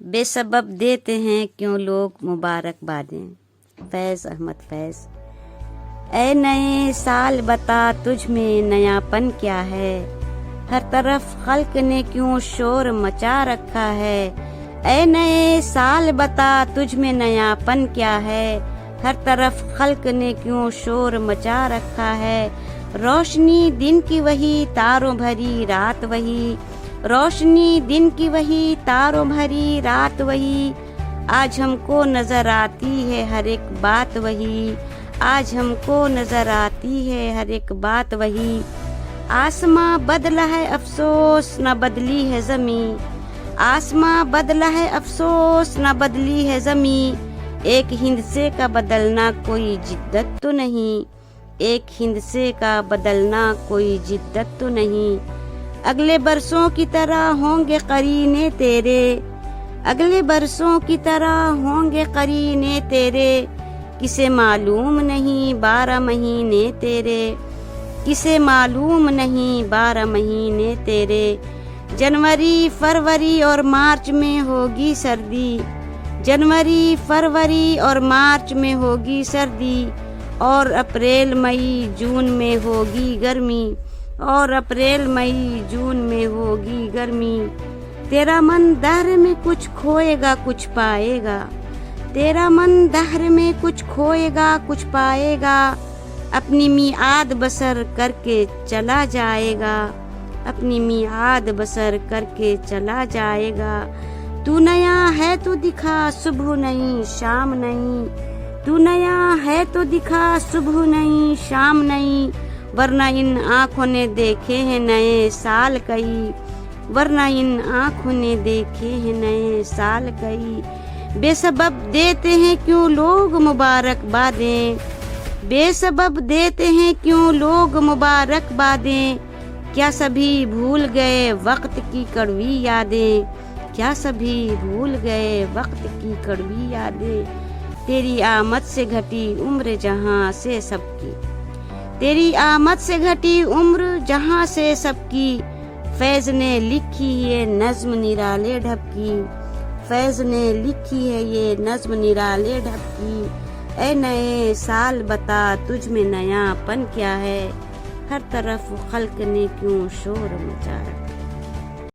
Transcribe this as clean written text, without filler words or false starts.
بے سبب دیتے ہیں کیوں لوگ مبارکبادیں۔ فیض احمد فیض۔ اے نئے سال بتا تجھ میں نیا پن کیا ہے، ہر طرف خلق نے کیوں شور مچا رکھا ہے۔ اے نئے سال بتا تجھ میں نیا پن کیا ہے، ہر طرف خلق نے کیوں شور مچا رکھا ہے۔ روشنی دن کی وہی تاروں بھری رات وہی، روشنی دن کی وہی تاروں بھری رات وہی، آج ہم کو نظر آتی ہے ہر ایک بات وہی، آج ہم کو نظر آتی ہے ہر ایک بات وہی۔ آسماں بدلا ہے افسوس نہ بدلی ہے زمیں، آسماں بدلا ہے افسوس نہ بدلی ہے زمیں، ایک ہند سے کا بدلنا کوئی جدت تو نہیں، ایک ہند سے کا بدلنا کوئی جدت تو نہیں۔ اگلے برسوں کی طرح ہوں گے قرینے تیرے، اگلے برسوں کی طرح ہوں گے قرینے تیرے، کسے معلوم نہیں 12 مہینے تیرے، کسے معلوم نہیں 12 مہینے تیرے۔ جنوری فروری اور مارچ میں ہوگی سردی، جنوری فروری اور مارچ میں ہوگی سردی، اور اپریل مئی جون میں ہوگی گرمی، اور اپریل مئی جون میں ہوگی گرمی۔ تیرا من دہر میں کچھ کھوئے گا کچھ پائے گا، تیرا من دہر میں کچھ کھوئے گا کچھ پائے گا، اپنی میعاد بسر کر کے چلا جائے گا، اپنی میعاد بسر کر کے چلا جائے گا۔ تو نیا ہے تو دکھا صبح نہیں شام نہیں، تو نیا ہے تو دکھا صبح نہیں شام نہیں، ورنہ ان آنکھوں نے دیکھے ہیں نئے سال کئی، ورنہ ان آنکھوں نے دیکھے ہیں نئے سال کئی۔ بے سبب دیتے ہیں کیوں لوگ مبارکبادیں، بے سبب دیتے ہیں کیوں لوگ مبارکبادیں، کیا سبھی بھول گئے وقت کی کڑوی یادیں، کیا سبھی بھول گئے وقت کی کڑوی یادیں۔ تیری آمد سے گھٹی عمر جہاں سے سب کی، تیری آمد سے گھٹی عمر جہاں سے سب کی، فیض نے لکھی یہ نظم نرالے ڈھب کی، فیض نے لکھی ہے یہ نظم نرالے ڈھب کی۔ اے نئے سال بتا تجھ میں نیا پن کیا ہے، ہر طرف خلق نے کیوں شور مچا رکھا۔